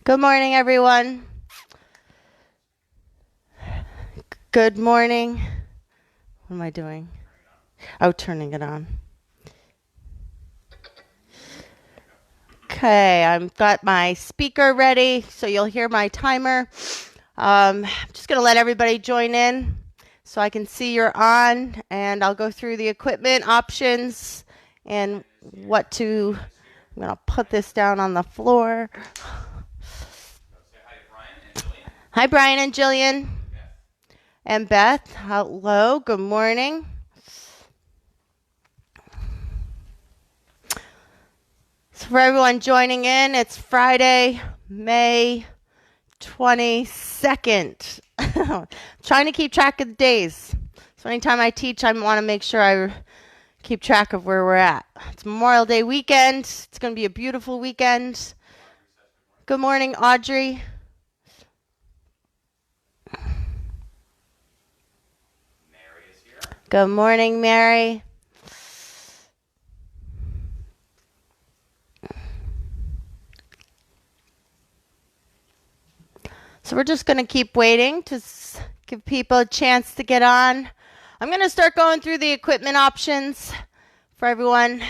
Good morning, everyone. Good morning. What am I doing? Oh, turning it on. Okay, I've got my speaker ready, so you'll hear my timer. I'm just going to let everybody join in so I can see you're on, and I'll go through the equipment options and what to. I'm going to put this down on the floor. Hi, Brian and Jillian. And Beth. Hello, good morning. So for everyone joining in, it's Friday, May 22nd. Trying to keep track of the days. So anytime I teach, I want to make sure I keep track of where we're at. It's Memorial Day weekend. It's going to be a beautiful weekend. Good morning, Audrey. Mary is here. Good morning, Mary. So we're just going to keep waiting to give people a chance to get on. I'm going to start going through the equipment options for everyone.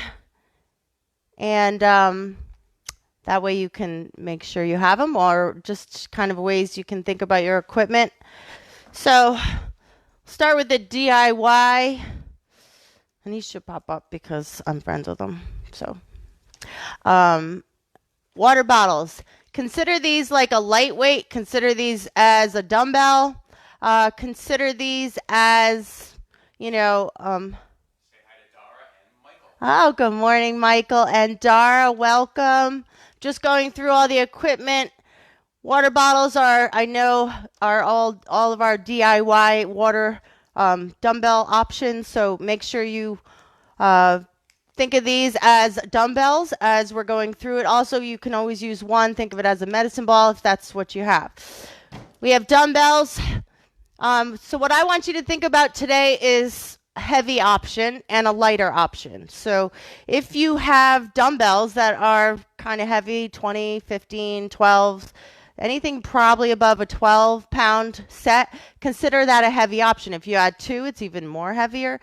And that way you can make sure you have them, or just kind of ways you can think about your equipment. So start with the DIY. And these should pop up because I'm friends with them. So water bottles. Consider these like a lightweight. Consider these as a dumbbell. Consider these as, Say hi to Dara and Michael. Oh, good morning, Michael and Dara. Welcome. Just going through all the equipment. Water bottles are all of our DIY water dumbbell options. So make sure you think of these as dumbbells as we're going through it. Also, you can always use one. Think of it as a medicine ball if that's what you have. We have dumbbells. So what I want you to think about today is a heavy option and a lighter option. So if you have dumbbells that are kind of heavy, 20, 15, 12, anything probably above a 12-pound set, consider that a heavy option. If you add two, it's even more heavier.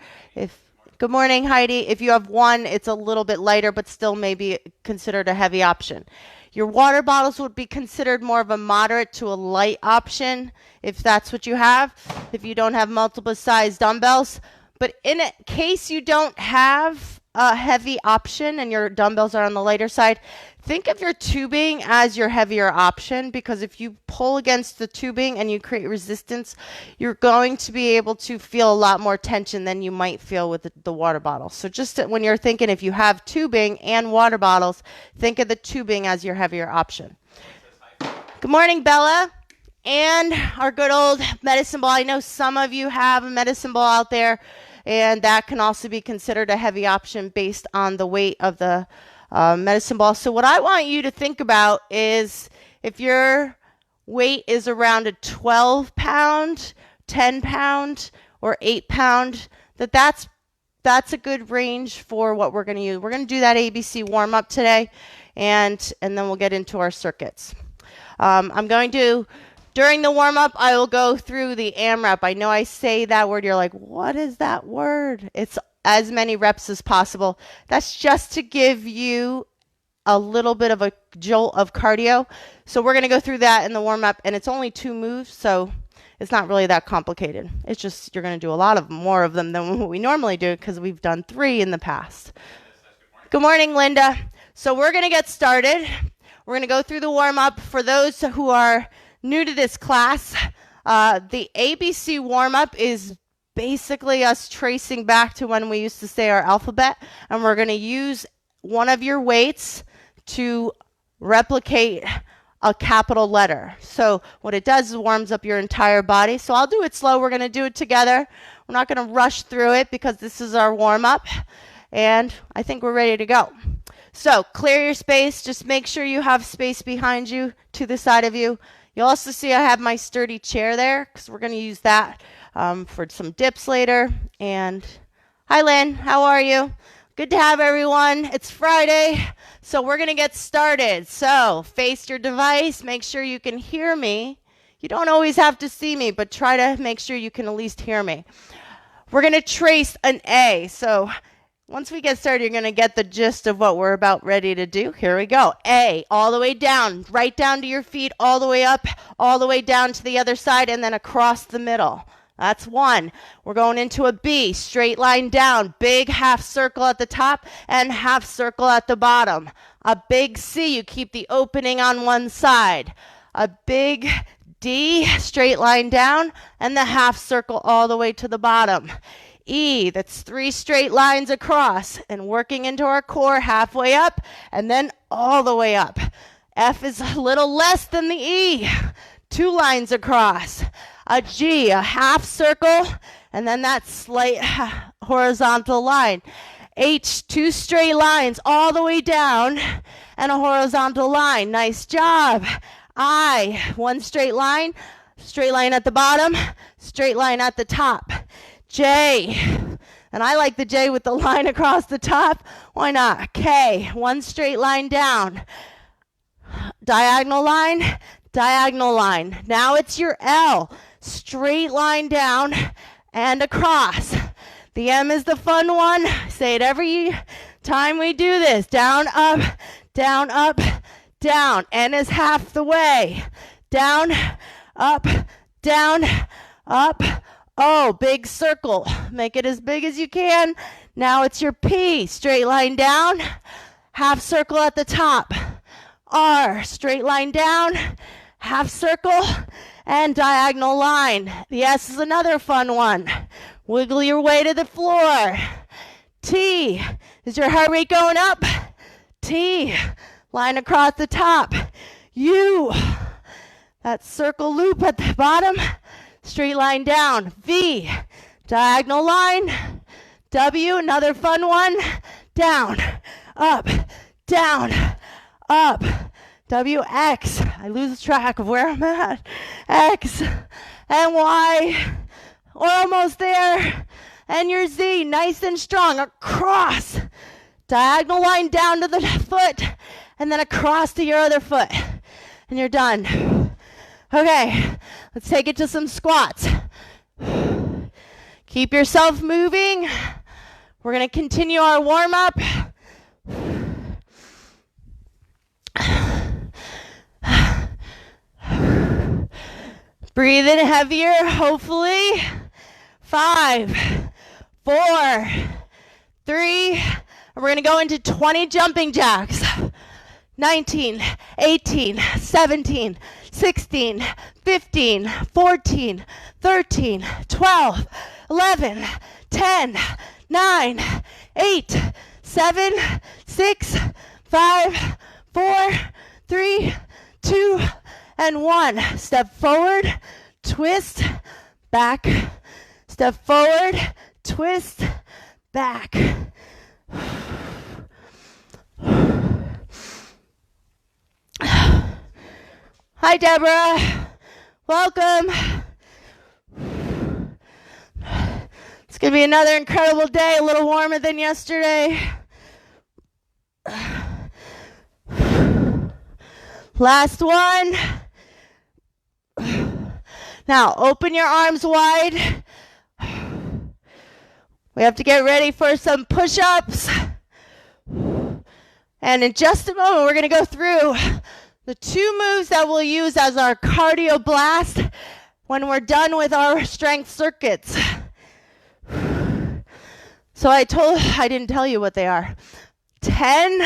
Good morning, Heidi. If you have one, it's a little bit lighter, but still maybe considered a heavy option. Your water bottles would be considered more of a moderate to a light option if that's what you have, if you don't have multiple size dumbbells. But in case you don't have a heavy option and your dumbbells are on the lighter side, think of your tubing as your heavier option, because if you pull against the tubing and you create resistance, you're going to be able to feel a lot more tension than you might feel with the water bottle. So just when you're thinking, if you have tubing and water bottles, think of the tubing as your heavier option. Good morning, Bella. And our good old medicine ball. I know some of you have a medicine ball out there, and that can also be considered a heavy option based on the weight of the medicine ball. So what I want you to think about is if your weight is around a 12-pound, 10-pound, or 8-pound, that's a good range for what we're going to use. We're going to do that ABC warm-up today, and then we'll get into our circuits. During the warm-up, I will go through the AMRAP. I know I say that word. You're like, what is that word? It's as many reps as possible. That's just to give you a little bit of a jolt of cardio. So we're going to go through that in the warm-up, and it's only 2 moves, so it's not really that complicated. It's just you're going to do a lot more of them than what we normally do because we've done 3 in the past. Good morning, Linda. So we're going to get started. We're going to go through the warm-up. For those who are new to this class, the ABC warm-up is basically us tracing back to when we used to say our alphabet, and we're going to use one of your weights to replicate a capital letter. So what it does is warms up your entire body. So I'll do it slow. We're going to do it together. We're not going to rush through it because this is our warm-up, and I think we're ready to go. So clear your space. Just make sure you have space behind you, to the side of you. You'll also see I have my sturdy chair there because we're going to use that for some dips later. And hi, Lynn. How are you? Good to have everyone. It's Friday, So we're going to get started. So face your device. Make sure you can hear me. You don't always have to see me, but try to make sure you can at least hear me. We're going to trace an A. So once we get started, you're going to get the gist of what we're about ready to do. Here we go. A, all the way down, right down to your feet, all the way up, all the way down to the other side, and then across the middle. That's one. We're going into a B, straight line down, big half circle at the top and half circle at the bottom. A big C, you keep the opening on one side. A big D, straight line down, and the half circle all the way to the bottom. E, that's 3 straight lines across and working into our core halfway up and then all the way up. F is a little less than the E, 2 lines across. A G, a half circle, and then that slight horizontal line. H, 2 straight lines all the way down and a horizontal line. Nice job. I, 1 straight line at the bottom, straight line at the top. J, and I like the J with the line across the top. Why not? K, 1 straight line down. Diagonal line, diagonal line. Now it's your L, straight line down and across. The M is the fun one. Say it every time we do this. Down, up, down, up, down. N is half the way. Down, up, down, up. O, big circle. Make it as big as you can. Now it's your P, straight line down, half circle at the top. R, straight line down, half circle, and diagonal line. The S is another fun one. Wiggle your way to the floor. T, is your heart rate going up? T, line across the top. U, that circle loop at the bottom, straight line down. V, diagonal line. W, another fun one. Down, up, down, up. W, X. I lose track of where I'm at. X and Y. We're almost there. And your Z, nice and strong. Across. Diagonal line down to the foot. And then across to your other foot. And you're done. Okay, let's take it to some squats. Keep yourself moving. We're going to continue our warm-up. Breathe in heavier, hopefully. 5, 4, 3, and we're going to go into 20 jumping jacks. 19, 18, 17, 16, 15, 14, 13, 12, 11, 10, 9, 8, 7, 6, 5, 4, 3, 2, and 1. Step forward, twist, back. Step forward, twist, back. Hi, Deborah. Welcome. It's going to be another incredible day, a little warmer than yesterday. Last one. Now, open your arms wide. We have to get ready for some push-ups. And in just a moment, we're going to go through the 2 moves that we'll use as our cardio blast when we're done with our strength circuits. So I didn't tell you what they are. 10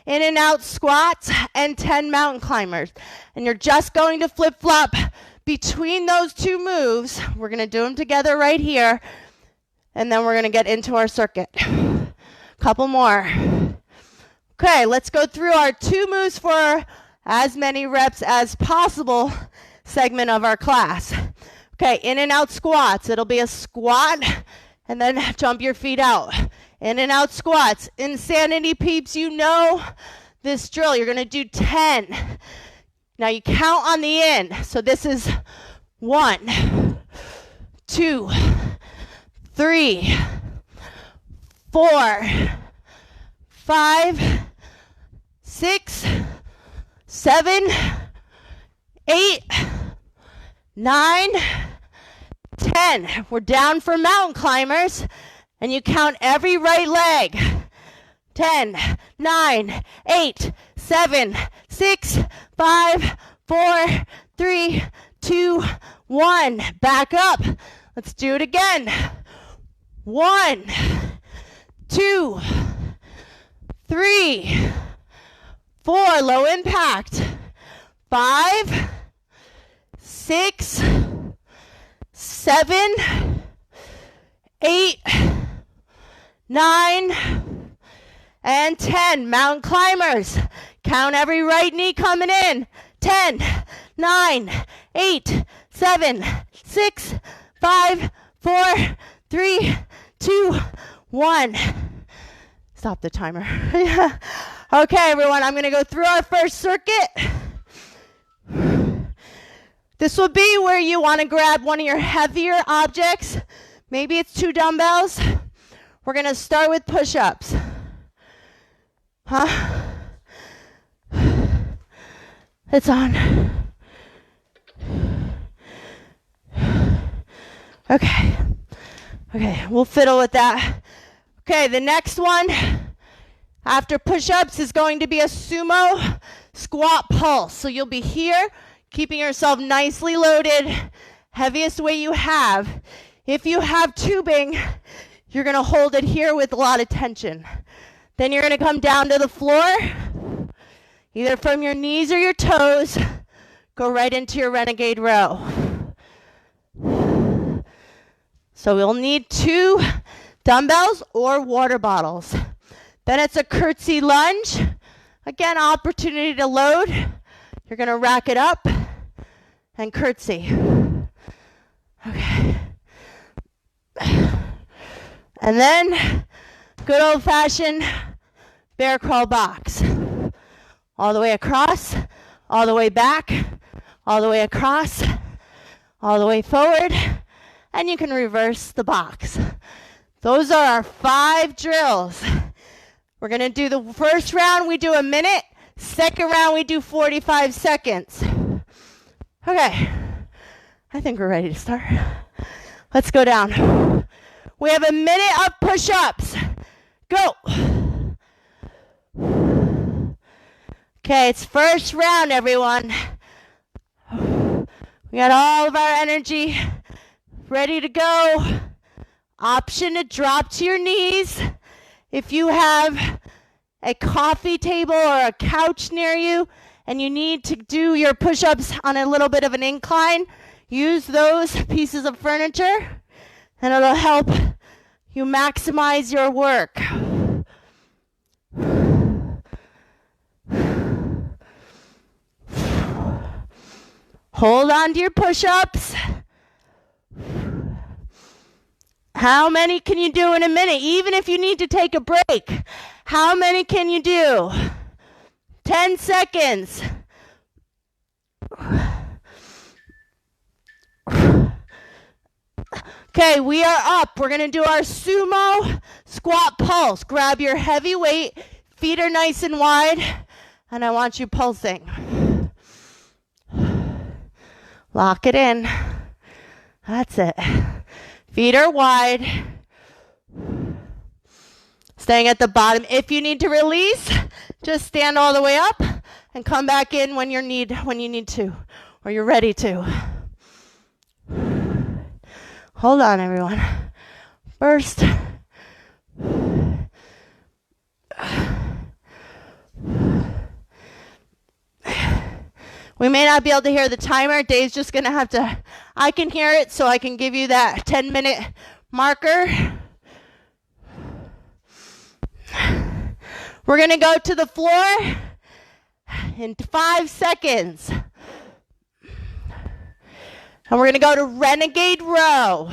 in and out squats and 10 mountain climbers. And you're just going to flip-flop between those 2 moves. We're going to do them together right here. And then we're going to get into our circuit. Couple more. Okay, let's go through our 2 moves for as many reps as possible segment of our class. Okay, in and out squats. It'll be a squat and then jump your feet out. In and out squats. Insanity peeps, you know this drill. You're going to do 10. Now you count on the in. So this is 1, 2, 3, 4, 5, 6, 7, 8, 9, 10. We're down for mountain climbers, and you count every right leg. 10, 9, 8, 7, 6, 5, 4, 3, 2, 1. Back up. Let's do it again. 1, 2, 3, 4. Low impact. 5, 6, 7, 8, 9, and 10. Mountain climbers. Count every right knee coming in. 10, 9, 8, 7, 6, 5, 4, 3, 2, 1. Stop the timer. Okay, everyone, I'm going to go through our first circuit. This will be where you want to grab one of your heavier objects. Maybe it's 2 dumbbells. We're going to start with push-ups. It's on. Okay, we'll fiddle with that. Okay, the next one after push-ups is going to be a sumo squat pulse. So you'll be here, keeping yourself nicely loaded, heaviest weight you have. If you have tubing, you're going to hold it here with a lot of tension. Then you're going to come down to the floor, either from your knees or your toes. Go right into your renegade row. So we'll need 2 dumbbells or water bottles. Then it's a curtsy lunge. Again, opportunity to load. You're going to rack it up and curtsy. Okay. And then good old-fashioned bear crawl box. All the way across, all the way back, all the way across, all the way forward, and you can reverse the box. Those are our 5 drills. We're going to do the first round, we do a minute. Second round, we do 45 seconds. Okay, I think we're ready to start. Let's go down. We have a minute of push-ups. Go. Okay, it's first round, everyone. We got all of our energy ready to go. Option to drop to your knees. If you have a coffee table or a couch near you and you need to do your push-ups on a little bit of an incline, use those pieces of furniture and it'll help you maximize your work. Hold on to your push-ups. How many can you do in a minute? Even if you need to take a break, how many can you do? 10 seconds. Okay, we are up. We're going to do our sumo squat pulse. Grab your heavy weight. Feet are nice and wide. And I want you pulsing. Lock it in. That's it. Feet are wide. Staying at the bottom. If you need to release, just stand all the way up and come back in when you need to, or you're ready to. Hold on, everyone. First. We may not be able to hear the timer. Dave's just going to have to, I can hear it, so I can give you that 10-minute marker. We're going to go to the floor in 5 seconds. And we're going to go to renegade row.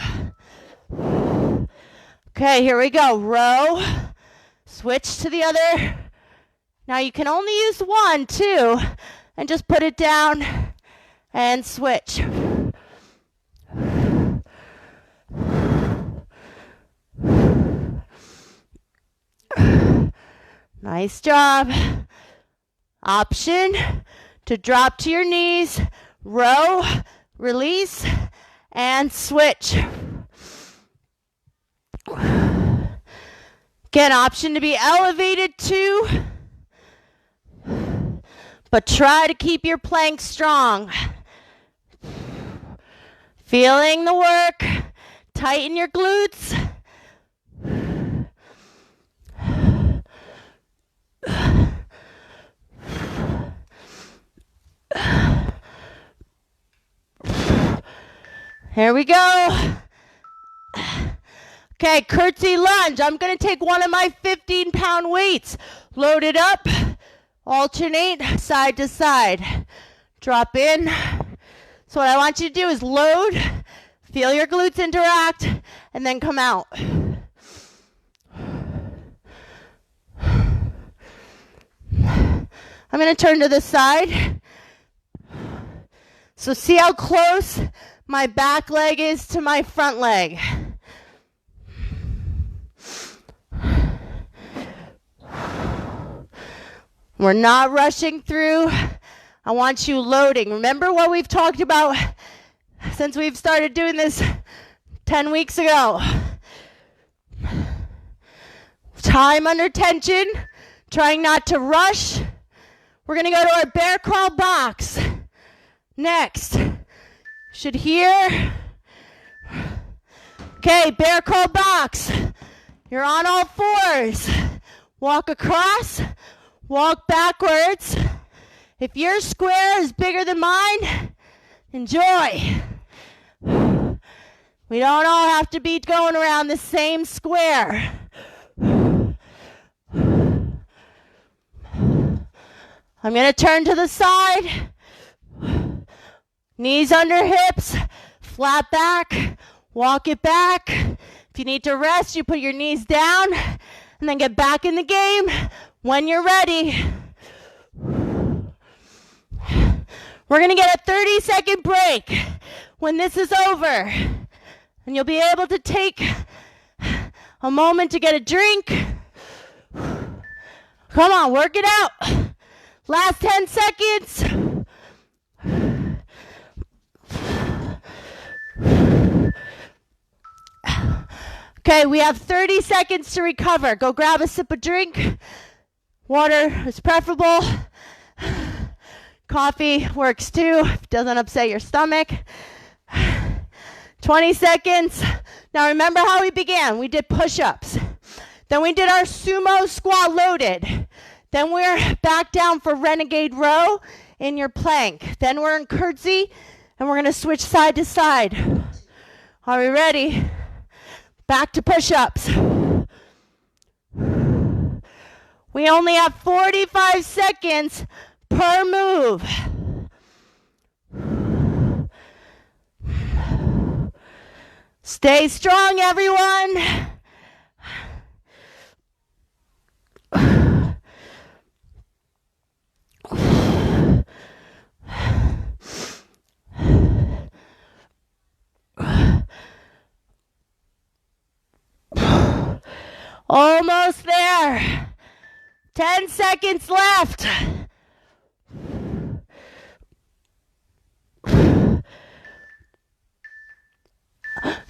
Okay, here we go. Row. Switch to the other. Now you can only use 1, 2. And just put it down and switch. Nice job. Option to drop to your knees, row, release, and switch. Again, option to be elevated too, but try to keep your plank strong. Feeling the work, tighten your glutes. Here we go. Okay, curtsy lunge. I'm going to take one of my 15-pound weights. Load it up. Alternate side to side. Drop in. So what I want you to do is load, feel your glutes interact, and then come out. I'm going to turn to the side. So see how close my back leg is to my front leg. We're not rushing through. I want you loading. Remember what we've talked about since we've started doing this 10 weeks ago. Time under tension, trying not to rush. We're going to go to our bear crawl box. Next. Should hear. Okay, bear crawl box. You're on all fours. Walk across. Walk backwards. If your square is bigger than mine, enjoy. We don't all have to be going around the same square. I'm going to turn to the side. Knees under hips, flat back, walk it back. If you need to rest, you put your knees down and then get back in the game when you're ready. We're going to get a 30-second break when this is over. And you'll be able to take a moment to get a drink. Come on, work it out. Last 10 seconds. Okay, we have 30 seconds to recover. Go grab a sip of drink. Water is preferable. Coffee works too. It doesn't upset your stomach. 20 seconds. Now remember how we began. We did push-ups. Then we did our sumo squat loaded. Then we're back down for renegade row in your plank. Then we're in curtsy, and we're going to switch side to side. Are we ready? Back to push-ups. We only have 45 seconds per move. Stay strong, everyone. Almost there. 10 seconds left.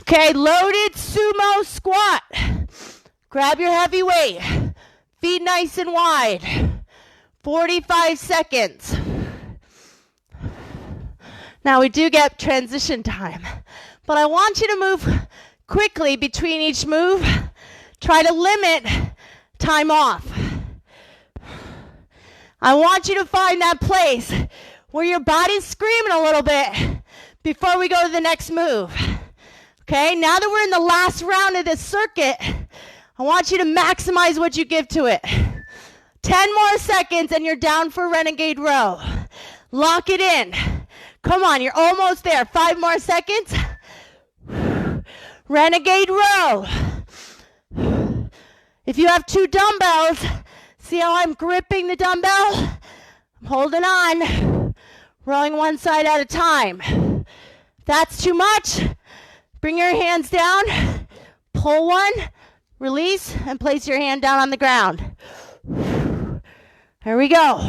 Okay, loaded sumo squat. Grab your heavy weight. Feet nice and wide. 45 seconds. Now we do get transition time, but I want you to move quickly between each move. Try to limit time off. I want you to find that place where your body's screaming a little bit before we go to the next move. Okay, now that we're in the last round of this circuit, I want you to maximize what you give to it. 10 more seconds and you're down for renegade row. Lock it in. Come on, you're almost there. 5 more seconds. Renegade row. If you have 2 dumbbells, see how I'm gripping the dumbbell? I'm holding on, rowing one side at a time. If that's too much, bring your hands down, pull one, release, and place your hand down on the ground. Here we go.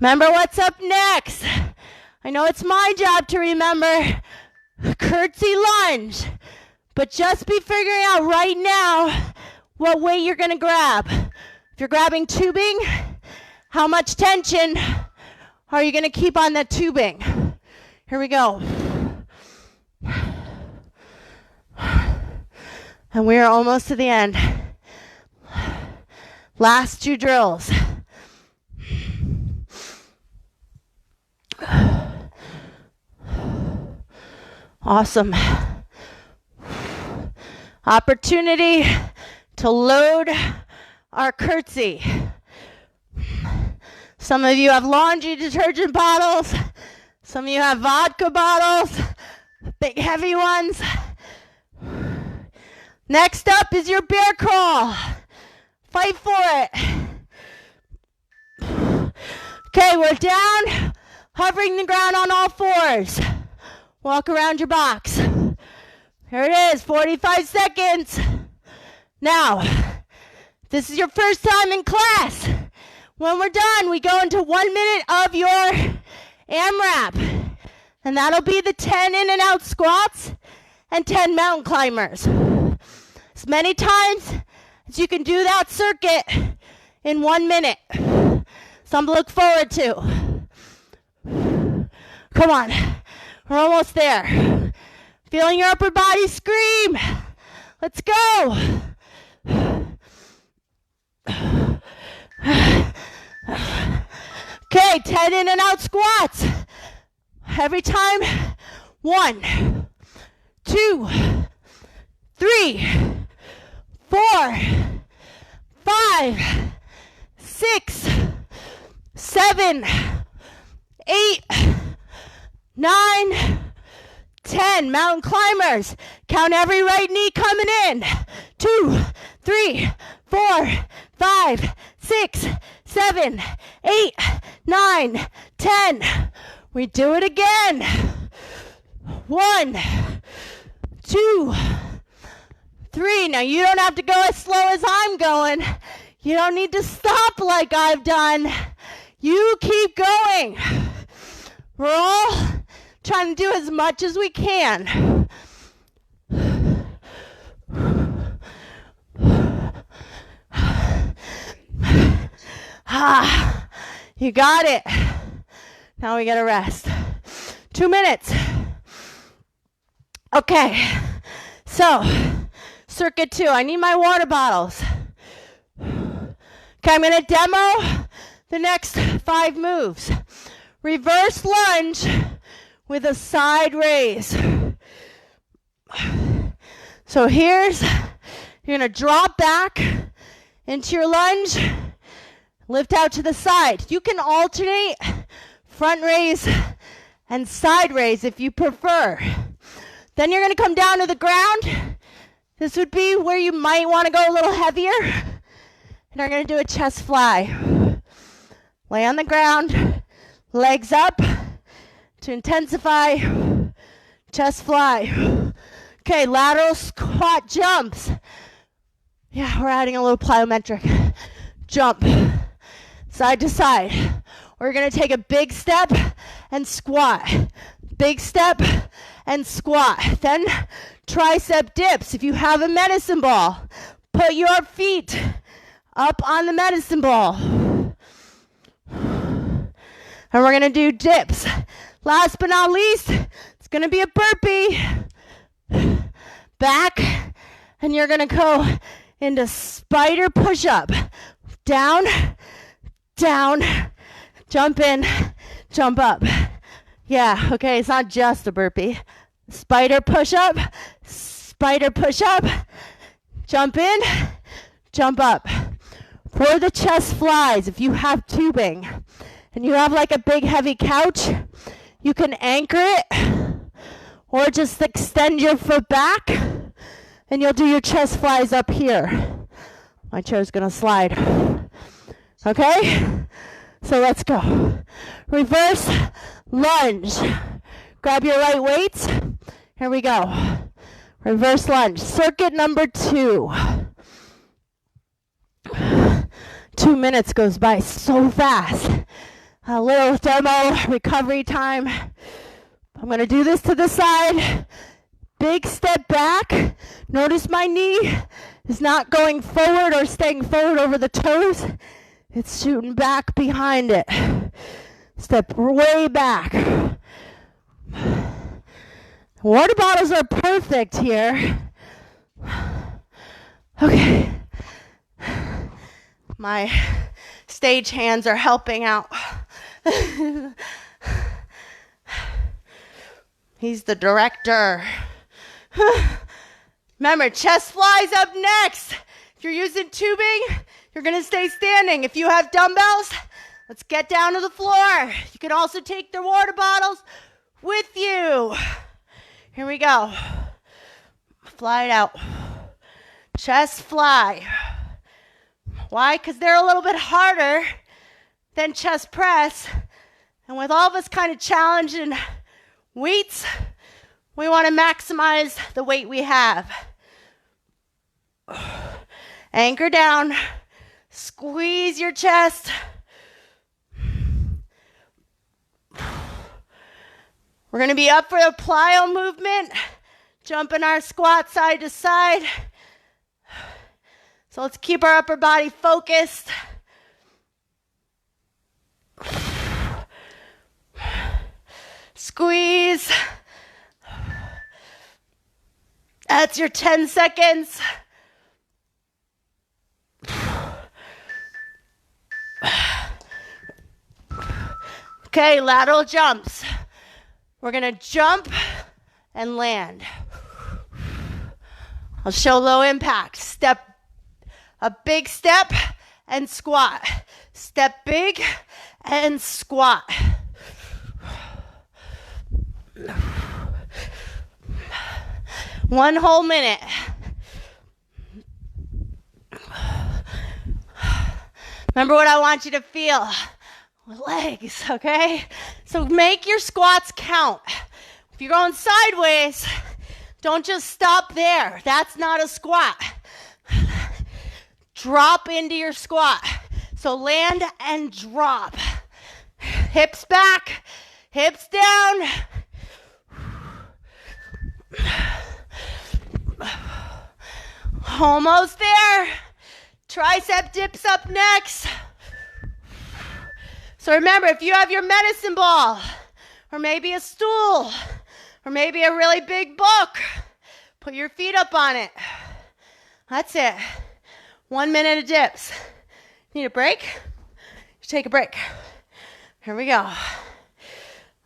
Remember what's up next. I know it's my job to remember curtsy lunge, but just be figuring out right now what weight you're going to grab. If you're grabbing tubing, how much tension are you going to keep on that tubing? Here we go. And we are almost to the end. Last 2 drills. Awesome. Opportunity to load our curtsy. Some of you have laundry detergent bottles. Some of you have vodka bottles, big heavy ones. Next up is your bear crawl. Fight for it. Okay, we're down, hovering the ground on all 4s. Walk around your box. Here it is, 45 seconds. Now, this is your first time in class. When we're done, we go into 1 minute of your AMRAP. And that'll be the 10 in and out squats and 10 mountain climbers. As many times as you can do that circuit in 1 minute. Something to look forward to. Come on, we're almost there. Feeling your upper body scream. Let's go. Okay, 10 in and out squats. Every time. 1, 2, 3, 4, 5, 6, 7, 8, 9, 10. Mountain climbers. Count every right knee coming in. 2, 3, 4, 5, 6, 7, 8, 9, 10. We do it again. 1, 2, 3. Now you don't have to go as slow as I'm going. You don't need to stop like I've done. You keep going. We're all trying to do as much as we can. You got it. Now we gotta rest. 2 minutes. Okay, so circuit 2. I need my water bottles. Okay, I'm gonna demo the next 5 moves. Reverse lunge with a side raise. So you're gonna drop back into your lunge, lift out to the side. You can alternate front raise and side raise if you prefer. Then you're gonna come down to the ground. This would be where you might wanna go a little heavier. And I'm gonna do a chest fly. Lay on the ground, legs up to intensify, chest fly. Okay, lateral squat jumps. Yeah, we're adding a little plyometric. Jump, side to side. We're gonna take a big step and squat. Big step and squat. Then tricep dips. If you have a medicine ball, put your feet up on the medicine ball. And we're gonna do dips. Last but not least, it's gonna be a burpee. Back, and you're gonna go into spider push-up. Down, down, jump in, jump up. Yeah, okay, it's not just a burpee. Spider push-up, jump in, jump up. For the chest flies, if you have tubing and you have like a big heavy couch, you can anchor it or just extend your foot back and you'll do your chest flies up here. My chair's gonna slide. Okay? So let's go. Reverse lunge. Grab your right weights. Here we go. Reverse lunge. Circuit number 2. 2 minutes goes by so fast. A little demo recovery time. I'm going to do this to the side. Big step back. Notice my knee is not going forward or staying forward over the toes. It's shooting back behind it. Step way back. Water bottles are perfect here. Okay. My stage hands are helping out. He's the director. Remember, chest flies up next. If you're using tubing, you're going to stay standing. If you have dumbbells, let's get down to the floor. You can also take their water bottles with you. Here we go. Fly it out. Chest fly. Why? Because they're a little bit harder than chest press. And with all of us kind of challenging weights, we want to maximize the weight we have. Anchor down. Squeeze your chest. We're going to be up for a plyo movement. Jumping our squat side to side. So let's keep our upper body focused. Squeeze. That's your 10 seconds. Okay, lateral jumps. We're going to jump and land. I'll show low impact. Step, a big step and squat. Step big and squat. One whole minute. Remember what I want you to feel. Legs, okay? So make your squats count. If you're going sideways, don't just stop there. That's not a squat. Drop into your squat. So land and drop. Hips back, hips down. Almost there. Tricep dips up next. So remember, if you have your medicine ball, or maybe a stool, or maybe a really big book, put your feet up on it. That's it. 1 minute of dips. Need a break? Just take a break. Here we go.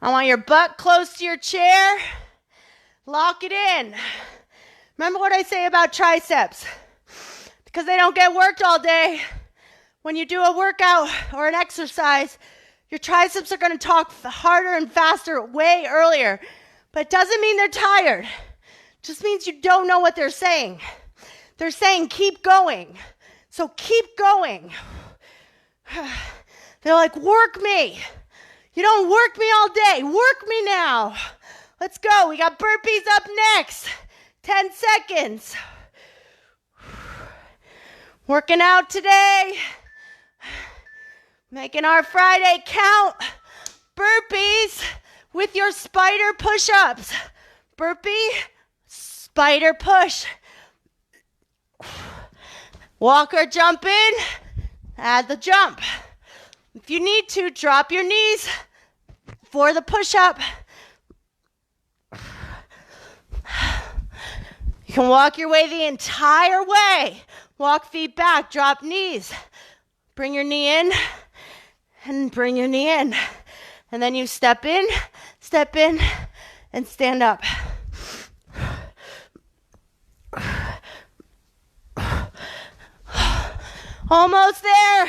I want your butt close to your chair. Lock it in. Remember what I say about triceps? Because they don't get worked all day. When you do a workout or an exercise, your triceps are going to talk harder and faster way earlier. But it doesn't mean they're tired. It just means you don't know what they're saying. They're saying keep going. So keep going. They're like, work me. You don't work me all day. Work me now. Let's go. We got burpees up next. 10 seconds. Working out today. Making our Friday count. Burpees with your spider push-ups. Burpee, spider push. Walk or jump in. Add the jump. If you need to, drop your knees for the push-up. You can walk your way the entire way. Walk feet back, drop knees. Bring your knee in and bring your knee in. And then you step in, and stand up. Almost there.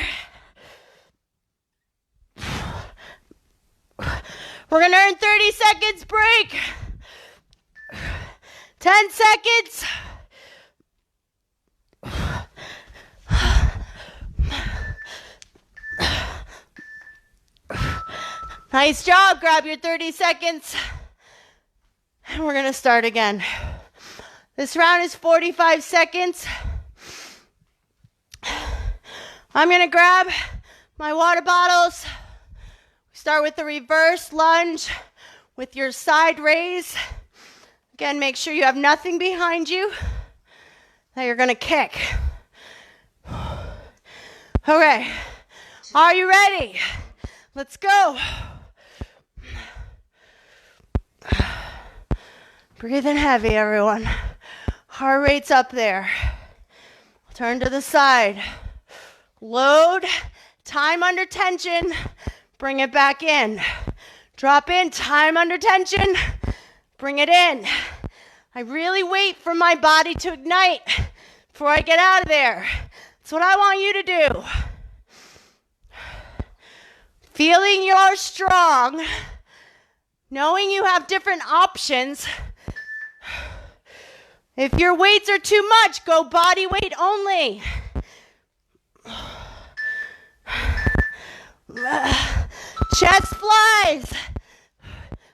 We're going to earn 30 seconds break. 10 seconds. Nice job. Grab your 30 seconds. And we're going to start again. This round is 45 seconds. I'm going to grab my water bottles. Start with the reverse lunge with your side raise. Again, make sure you have nothing behind you that you're going to kick. Okay, are you ready? Let's go. Breathing heavy, everyone. Heart rate's up there. Turn to the side. Load, time under tension, bring it back in. Drop in, time under tension, bring it in. I really wait for my body to ignite before I get out of there. That's what I want you to do. Feeling you're strong, knowing you have different options. If your weights are too much, go body weight only. Chest flies.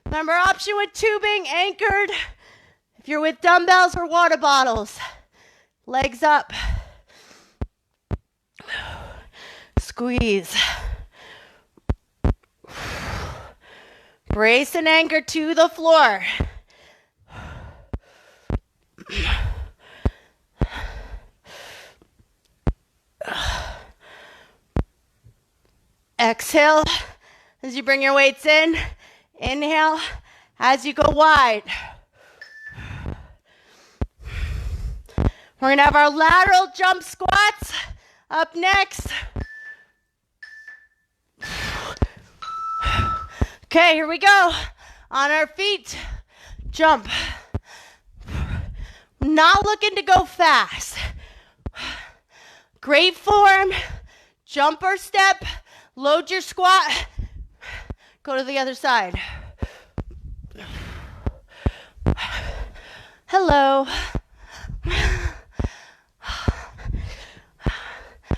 Remember, option with tubing, anchored. If you're with dumbbells or water bottles, legs up. Squeeze. Brace and anchor to the floor. Exhale as you bring your weights in. Inhale as you go wide. We're going to have our lateral jump squats up next. Okay, here we go. On our feet, jump. Not looking to go fast. Great form, jump or step, load your squat, go to the other side. Hello.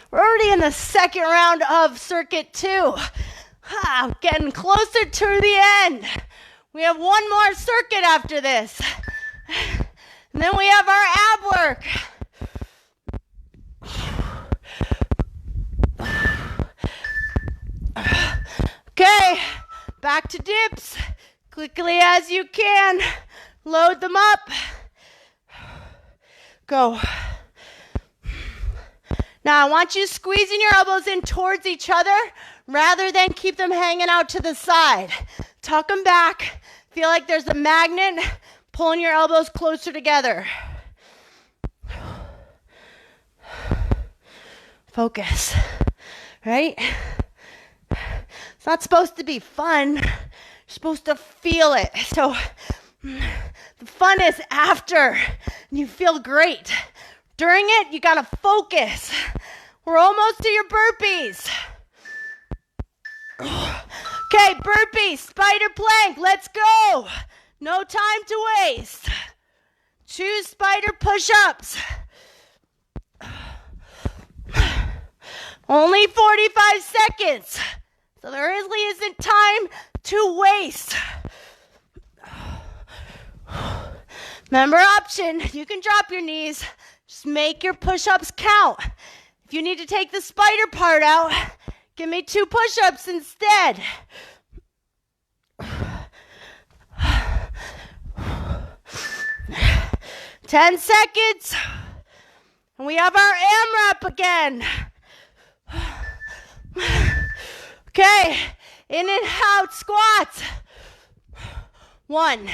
We're already in the second round of circuit 2. Getting closer to the end. We have one more circuit after this. And then we have our ab work. Okay, back to dips. Quickly as you can. Load them up. Go. Now I want you squeezing your elbows in towards each other rather than keep them hanging out to the side. Tuck them back. Feel like there's a magnet pulling your elbows closer together. Focus, right? It's not supposed to be fun. You're supposed to feel it. So the fun is after. You feel great. During it, you gotta focus. We're almost to your burpees. Okay, burpees, spider plank, let's go. No time to waste. 2 spider push-ups. Only 45 seconds. So there really isn't time to waste. Remember option, you can drop your knees. Just make your push-ups count. If you need to take the spider part out, give me 2 push-ups instead. Ten seconds. And we have our AMRAP again. Okay, in and out squats. 1,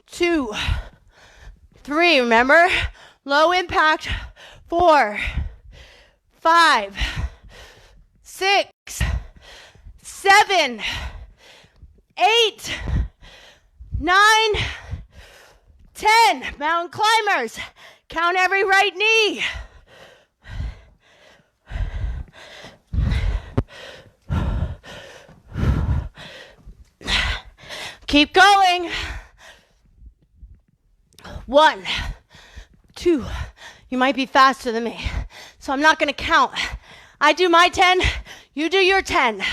2, 3, remember? Low impact. 4, 5, 6, 7, 8, 9, 10. Mountain climbers. Count every right knee. Keep going. 1, 2. You might be faster than me, so I'm not going to count. I do my 10, you do your 10.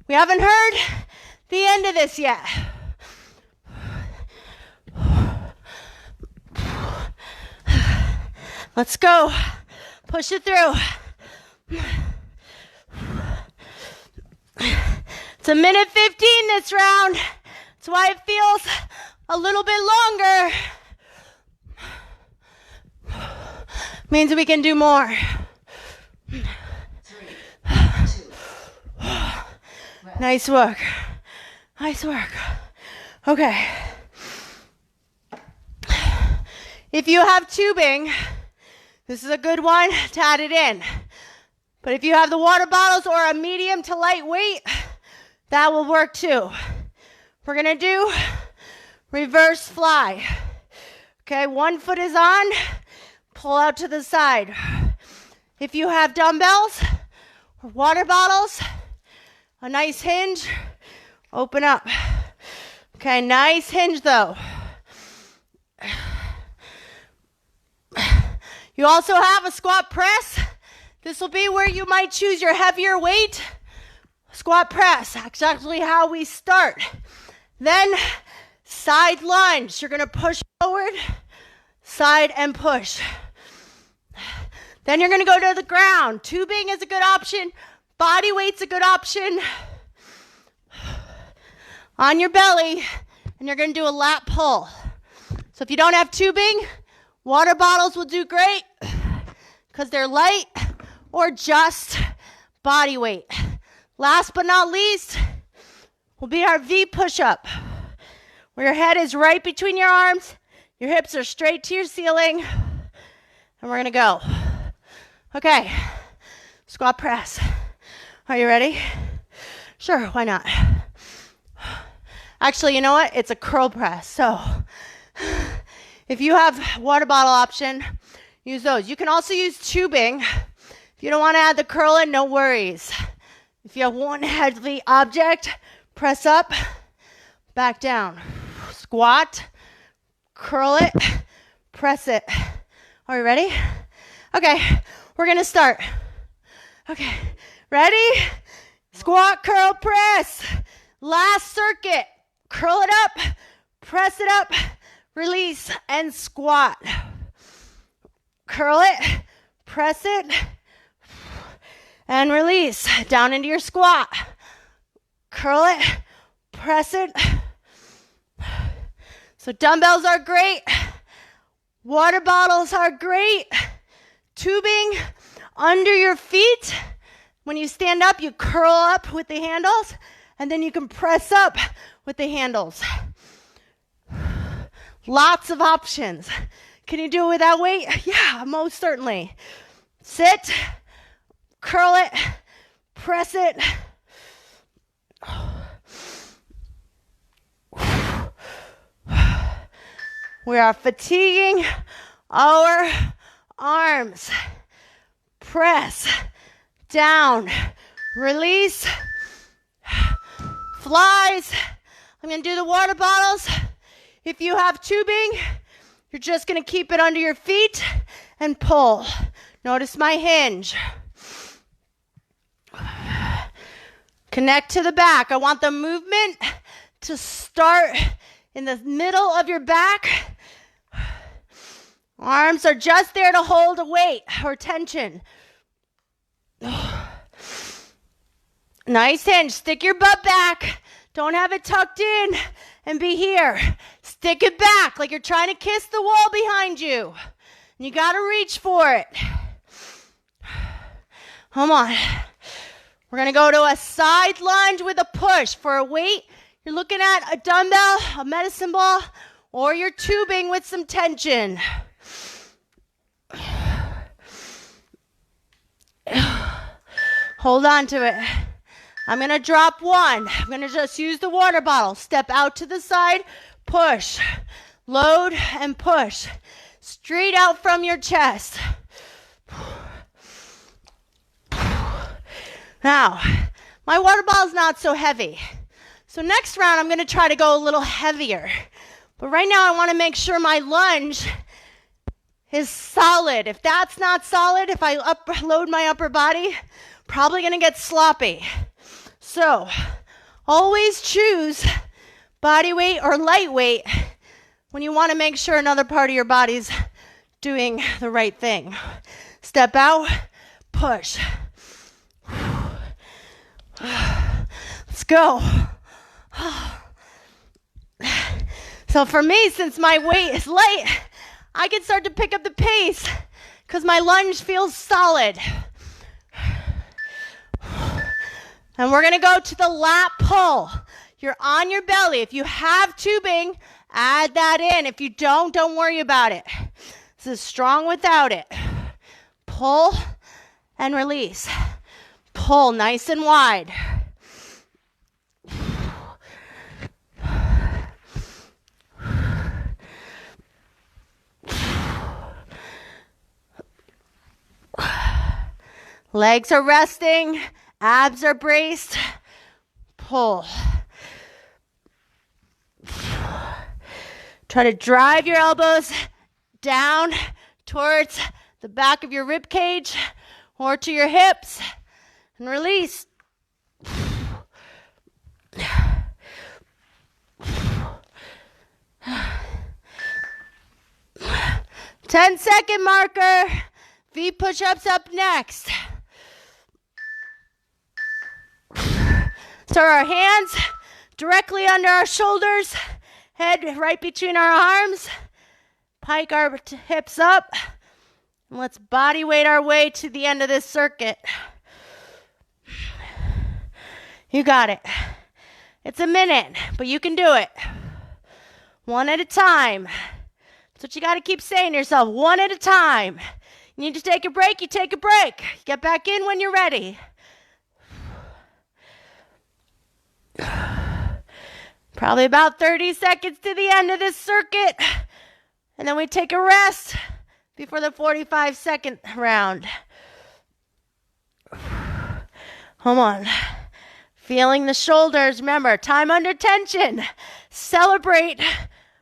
We haven't heard the end of this yet. Let's go. Push it through. It's a minute 15 this round. That's why it feels a little bit longer. Means we can do more. 3, 2. Nice work. Nice work. Okay. If you have tubing, this is a good one to add it in. But if you have the water bottles or a medium to light weight, that will work too. We're going to do reverse fly. Okay, one foot is on, pull out to the side. If you have dumbbells or water bottles, a nice hinge, open up. Okay, nice hinge though. You also have a squat press. This will be where you might choose your heavier weight. Squat press, that's actually how we start. Then side lunge, you're gonna push forward, side and push. Then you're gonna go to the ground. Tubing is a good option. Body weight's a good option. On your belly, and you're gonna do a lat pull. So if you don't have tubing, water bottles will do great because they're light or just body weight. Last but not least will be our V push-up, where your head is right between your arms, your hips are straight to your ceiling, and we're gonna go. Okay, squat press. Are you ready? Sure, why not? Actually, you know what? It's a curl press. So if you have water bottle option, use those. You can also use tubing. If you don't want to add the curl in, no worries. If you have one heavy object, press up, back down. Squat, curl it, press it. Are you ready? Okay, we're going to start. Okay, ready? Squat, curl, press. Last circuit. Curl it up, press it up, release, and squat. Curl it, press it, and release. Down into your squat. Curl it, press it. So dumbbells are great. Water bottles are great. Tubing under your feet. When you stand up, you curl up with the handles, and then you can press up with the handles. Lots of options. Can you do it without weight? Yeah, most certainly. Sit, curl it, press it. We are fatiguing our arms. Press, down, release, flies. I'm going to do the water bottles. If you have tubing, you're just going to keep it under your feet and pull. Notice my hinge. Connect to the back. I want the movement to start in the middle of your back. Arms are just there to hold a weight or tension. Nice hinge. Stick your butt back. Don't have it tucked in and be here. Stick it back like you're trying to kiss the wall behind you. And you got to reach for it. Come on. We're going to go to a side lunge with a push. For a weight, you're looking at a dumbbell, a medicine ball, or you're tubing with some tension. Hold on to it. I'm going to drop one. I'm going to just use the water bottle. Step out to the side, push, load, and push. Straight out from your chest. Now, my water bottle is not so heavy. So next round, I'm going to try to go a little heavier. But right now, I want to make sure my lunge is solid. If that's not solid, if I load my upper body, probably going to get sloppy. So, always choose body weight or light weight when you want to make sure another part of your body's doing the right thing. Step out, push. Let's Let's go. So for me, since my weight is light, I can start to pick up the pace because my lunge feels solid. And we're going to go to the lat pull. You're on your belly. If you have tubing, add that in. If you don't worry about it. This is strong without it. Pull and release. Pull nice and wide. Legs are resting, abs are braced. Pull. Try to drive your elbows down towards the back of your rib cage or to your hips and release. 10-second marker. V push-ups up next. So our hands directly under our shoulders, head right between our arms. Pike our hips up. And let's body weight our way to the end of this circuit. You got it. It's a minute, but you can do it. One at a time. That's what you got to keep saying to yourself. One at a time. You need to take a break, you take a break. Get back in when you're ready. Probably about 30 seconds to the end of this circuit. And then we take a rest before the 45-second round. Come on. Feeling the shoulders. Remember, time under tension. Celebrate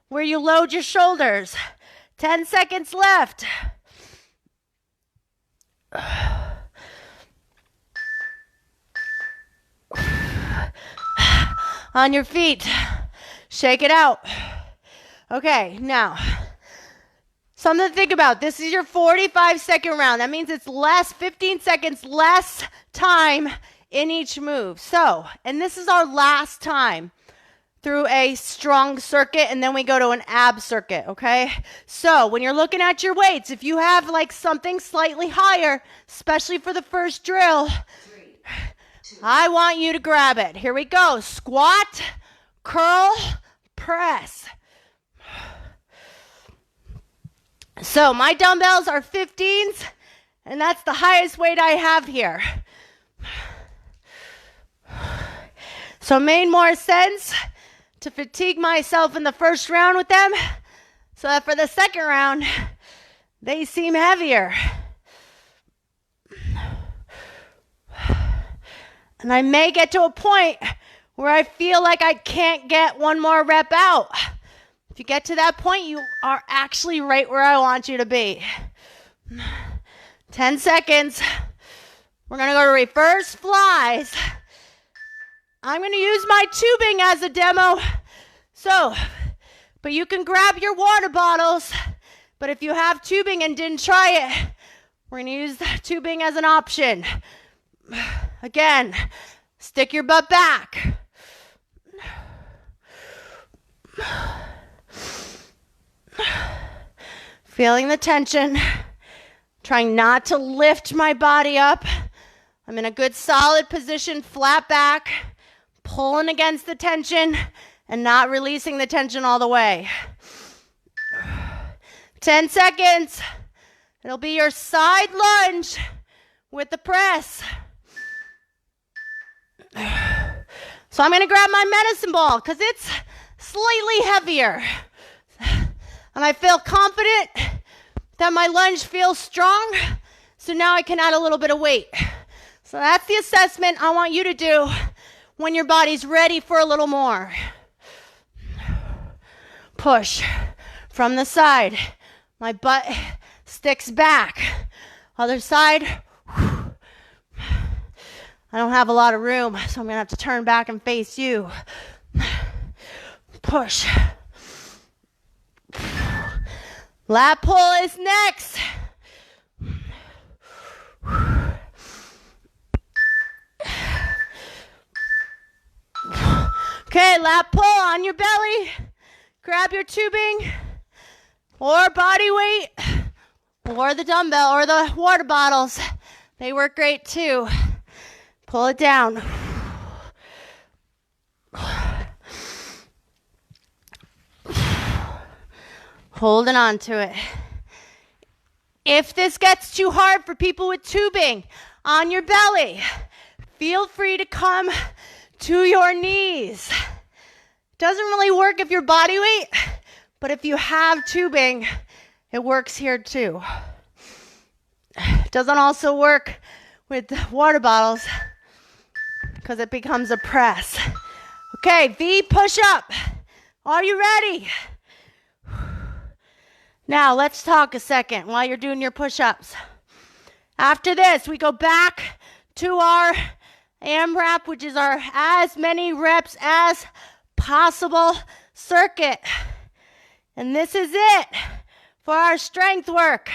where you load your shoulders. 10 seconds left. On your feet. Shake it out. Okay, now, something to think about. This is your 45-second round. That means it's 15 seconds less time in each move. So, and this is our last time through a strong circuit, and then we go to an ab circuit, okay? So when you're looking at your weights, if you have like something slightly higher, especially for the first drill, I want you to grab it. Here we go. Squat, curl, press. So my dumbbells are 15s, and that's the highest weight I have here. So it made more sense to fatigue myself in the first round with them so that for the second round, they seem heavier. And I may get to a point where I feel like I can't get one more rep out. If you get to that point, you are actually right where I want you to be. 10 seconds. We're going to go to reverse flies. I'm going to use my tubing as a demo. So, but you can grab your water bottles. But if you have tubing and didn't try it, we're going to use tubing as an option. Again, stick your butt back. Feeling the tension. Trying not to lift my body up. I'm in a good solid position, flat back. Pulling against the tension and not releasing the tension all the way. 10 seconds. It'll be your side lunge with the press. So I'm going to grab my medicine ball because it's slightly heavier. And I feel confident that my lunge feels strong. So now I can add a little bit of weight. So that's the assessment I want you to do when your body's ready for a little more. Push from the side. My butt sticks back. Other side. I don't have a lot of room, so I'm going to have to turn back and face you. Push. Lat pull is next. Okay, lat pull on your belly. Grab your tubing or body weight or the dumbbell or the water bottles. They work great too. Pull it down. Holding on to it. If this gets too hard for people with tubing on your belly, feel free to come to your knees. Doesn't really work if you're body weight, but if you have tubing, it works here too. Doesn't also work with water bottles because it becomes a press. Okay, V push-up. Are you ready? Now, let's talk a second while you're doing your push-ups. After this, we go back to our AMRAP, which is our as many reps as possible circuit. And this is it for our strength work.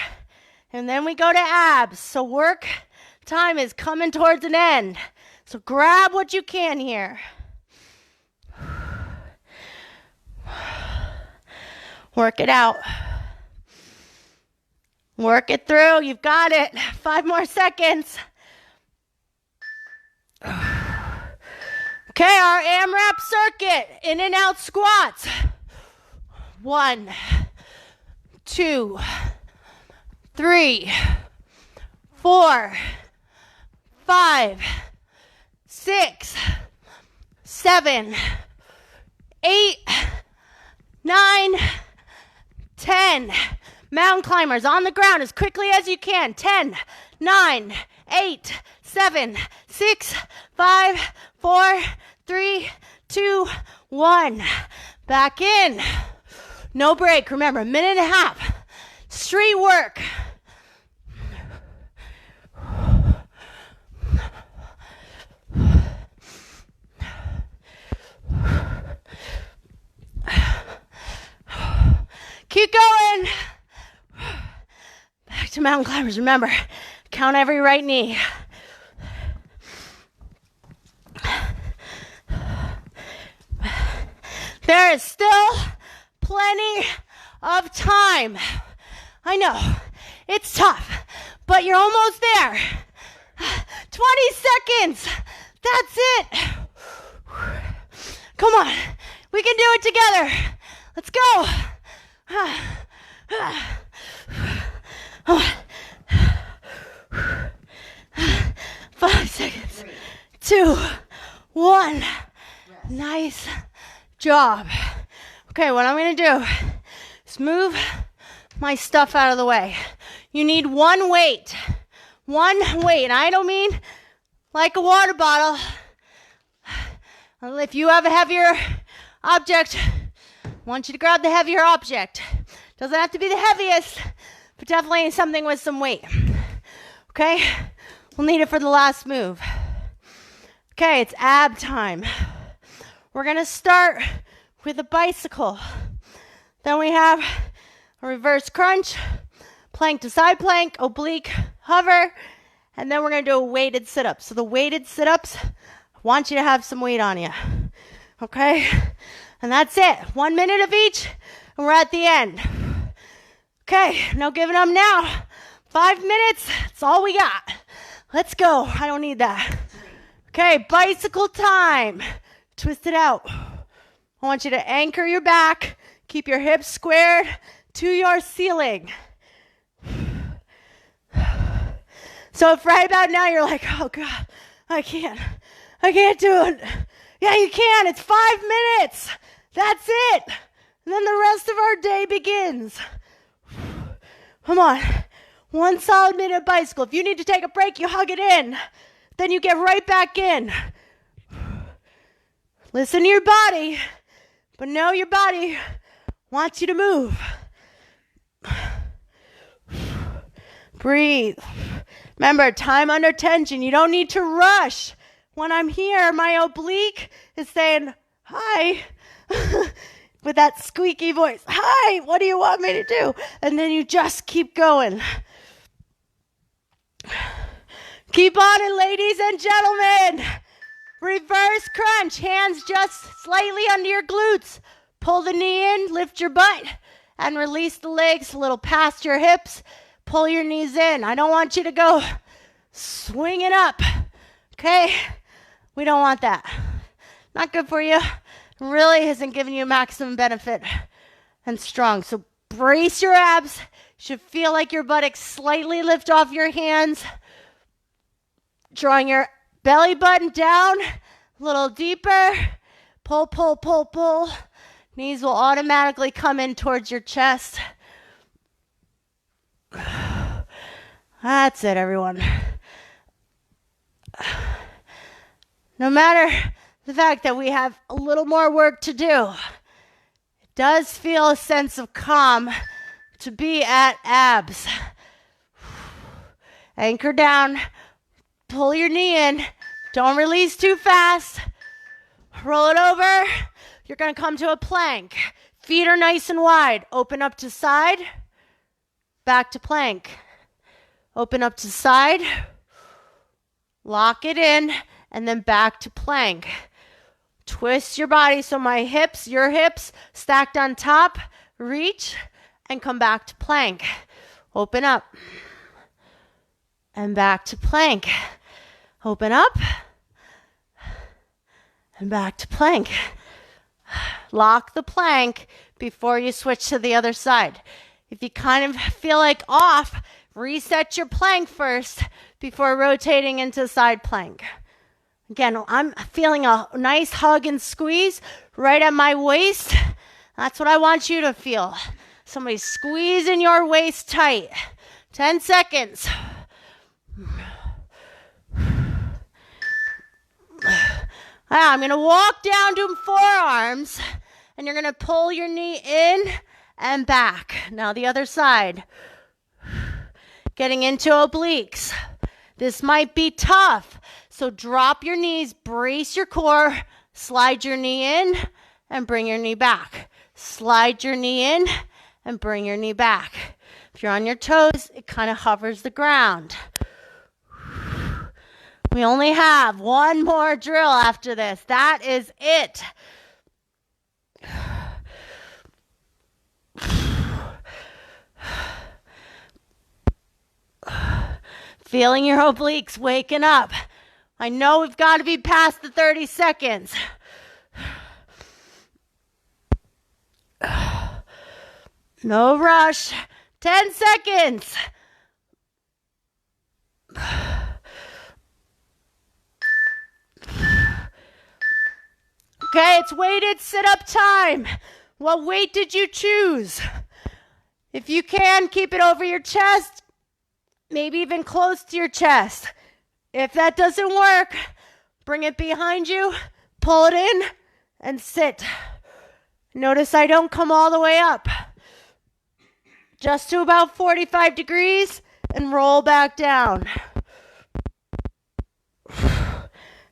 And then we go to abs. So work time is coming towards an end. So grab what you can here. Work it out. Work it through. You've got it. 5 more seconds. Okay, our AMRAP circuit. In and out squats. 1, 2, 3, 4, 5, 6, 7, 8, 9, 10. Mountain climbers on the ground as quickly as you can. 10, 9, 8, 7, 6, 5, 4, 3, 2, 1. Back in. No break. Remember, a minute and a half. Street work. Keep going. Back to mountain climbers. Remember, count every right knee. There is still plenty of time. I know, it's tough, but you're almost there. 20 seconds. That's it. Come on. We can do it together. Let's go. 5 seconds. 2, 1. Nice job. Okay, what I'm going to do is move my stuff out of the way. You need one weight. One weight. And I don't mean like a water bottle. If you have a heavier object, I want you to grab the heavier object. Doesn't have to be the heaviest, but definitely something with some weight. Okay? We'll need it for the last move. Okay, it's ab time. We're going to start with a bicycle. Then we have a reverse crunch, plank to side plank, oblique hover, and then we're going to do a weighted sit-up. So the weighted sit-ups, I want you to have some weight on you. Okay? And that's it. 1 minute of each, and we're at the end. Okay, no giving up now. 5 minutes, that's all we got. Let's go. I don't need that. Okay, bicycle time. Twist it out. I want you to anchor your back. Keep your hips squared to your ceiling. So if right about now you're like, oh God, I can't do it. Yeah, you can. It's 5 minutes. That's it. And then the rest of our day begins. Come on. 1 solid minute of bicycle. If you need to take a break, you hug it in. Then you get right back in. Listen to your body, but know your body wants you to move. Breathe. Remember, time under tension. You don't need to rush. When I'm here, my oblique is saying, hi, with that squeaky voice. Hi, what do you want me to do? And then you just keep going. Keep on it, ladies and gentlemen. Reverse crunch. Hands just slightly under your glutes. Pull the knee in, lift your butt, and release the legs a little past your hips. Pull your knees in. I don't want you to go swinging up. Okay? We don't want that. Not good for you. Really isn't giving you maximum benefit and strong. So brace your abs. You should feel like your buttocks slightly lift off your hands. Drawing your belly button down a little deeper. Pull, pull, pull, pull. Knees will automatically come in towards your chest. That's it, everyone. No matter the fact that we have a little more work to do, it does feel a sense of calm to be at abs. Anchor down. Pull your knee in. Don't release too fast. Roll it over. You're going to come to a plank. Feet are nice and wide. Open up to side. Back to plank. Open up to side. Lock it in. And then back to plank. Twist your body so your hips stacked on top. Reach and come back to plank. Open up. And back to plank. Open up. And back to plank. Lock the plank before you switch to the other side. If you kind of feel like off, reset your plank first before rotating into side plank. Again, I'm feeling a nice hug and squeeze right at my waist. That's what I want you to feel. Somebody squeezing your waist tight. 10 seconds. I'm going to walk down to forearms, and you're going to pull your knee in and back. Now the other side. Getting into obliques. This might be tough, so drop your knees, brace your core, slide your knee in, and bring your knee back. Slide your knee in, and bring your knee back. If you're on your toes, it kind of hovers the ground. We only have one more drill after this. That is it. Feeling your obliques waking up. I know we've got to be past the 30 seconds. No rush. 10 seconds. Okay, it's weighted sit-up time. What weight did you choose? If you can, keep it over your chest, maybe even close to your chest. If that doesn't work, bring it behind you, pull it in, and sit. Notice I don't come all the way up. Just to about 45 degrees and roll back down.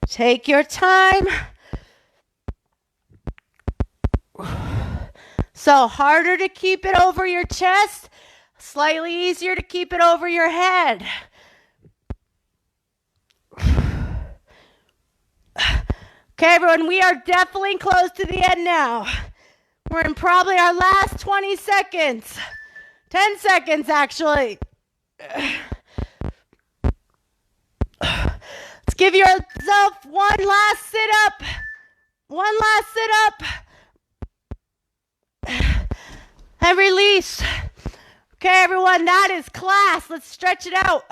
Take your time. So harder to keep it over your chest, slightly easier to keep it over your head. Okay, everyone, we are definitely close to the end now. We're in probably our last 20 seconds. 10 seconds, actually. Let's give yourself one last sit-up. One last sit-up. And release. Okay, everyone, that is class. Let's stretch it out.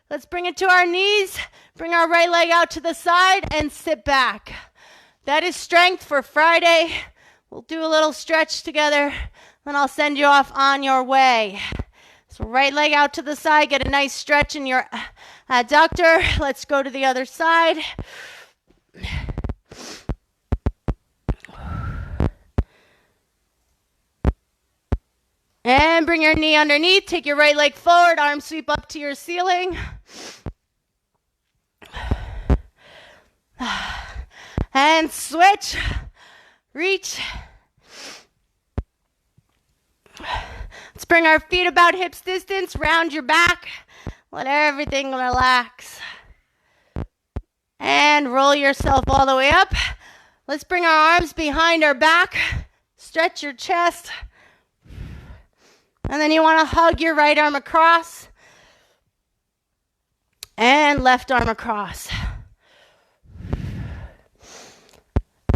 Let's bring it to our knees. Bring our right leg out to the side and sit back. That is strength for Friday. We'll do a little stretch together, then I'll send you off on your way. So right leg out to the side, get a nice stretch in your adductor. Let's go to the other side. And bring your knee underneath. Take your right leg forward. Arm sweep up to your ceiling. And switch. Reach. Let's bring our feet about hips distance. Round your back. Let everything relax. And roll yourself all the way up. Let's bring our arms behind our back. Stretch your chest. And then you want to hug your right arm across. And left arm across.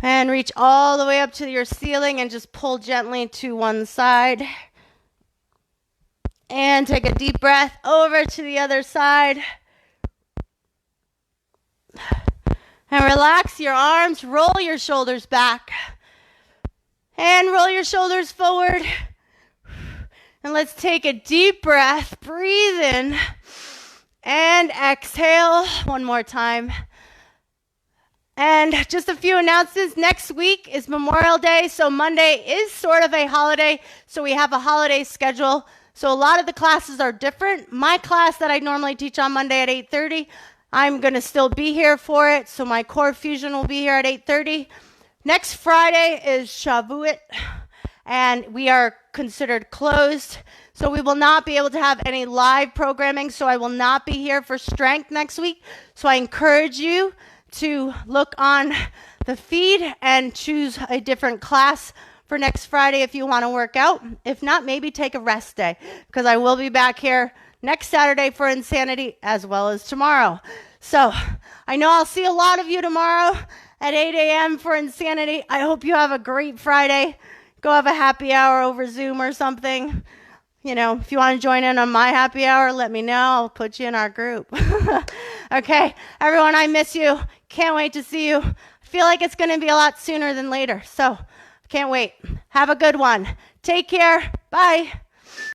And reach all the way up to your ceiling and just pull gently to one side. And take a deep breath over to the other side. And relax your arms, roll your shoulders back. And roll your shoulders forward. And let's take a deep breath, breathe in. And exhale one more time. And just a few announcements. Next week is Memorial Day, so Monday is sort of a holiday, so we have a holiday schedule. So a lot of the classes are different. My class that I normally teach on Monday at 8:30, I'm going to still be here for it, so my core fusion will be here at 8:30. Next Friday is Shavuot, and we are considered closed, so we will not be able to have any live programming, so I will not be here for strength next week. So I encourage you to look on the feed and choose a different class for next Friday if you want to work out. If not, maybe take a rest day, because I will be back here next Saturday for Insanity as well as tomorrow. So I know I'll see a lot of you tomorrow at 8 a.m. for Insanity. I hope you have a great Friday. Go have a happy hour over Zoom or something. You know, if you want to join in on my happy hour, let me know. I'll put you in our group. Okay, everyone, I miss you. Can't wait to see you. I feel like it's going to be a lot sooner than later, so can't wait. Have a good one. Take care. Bye.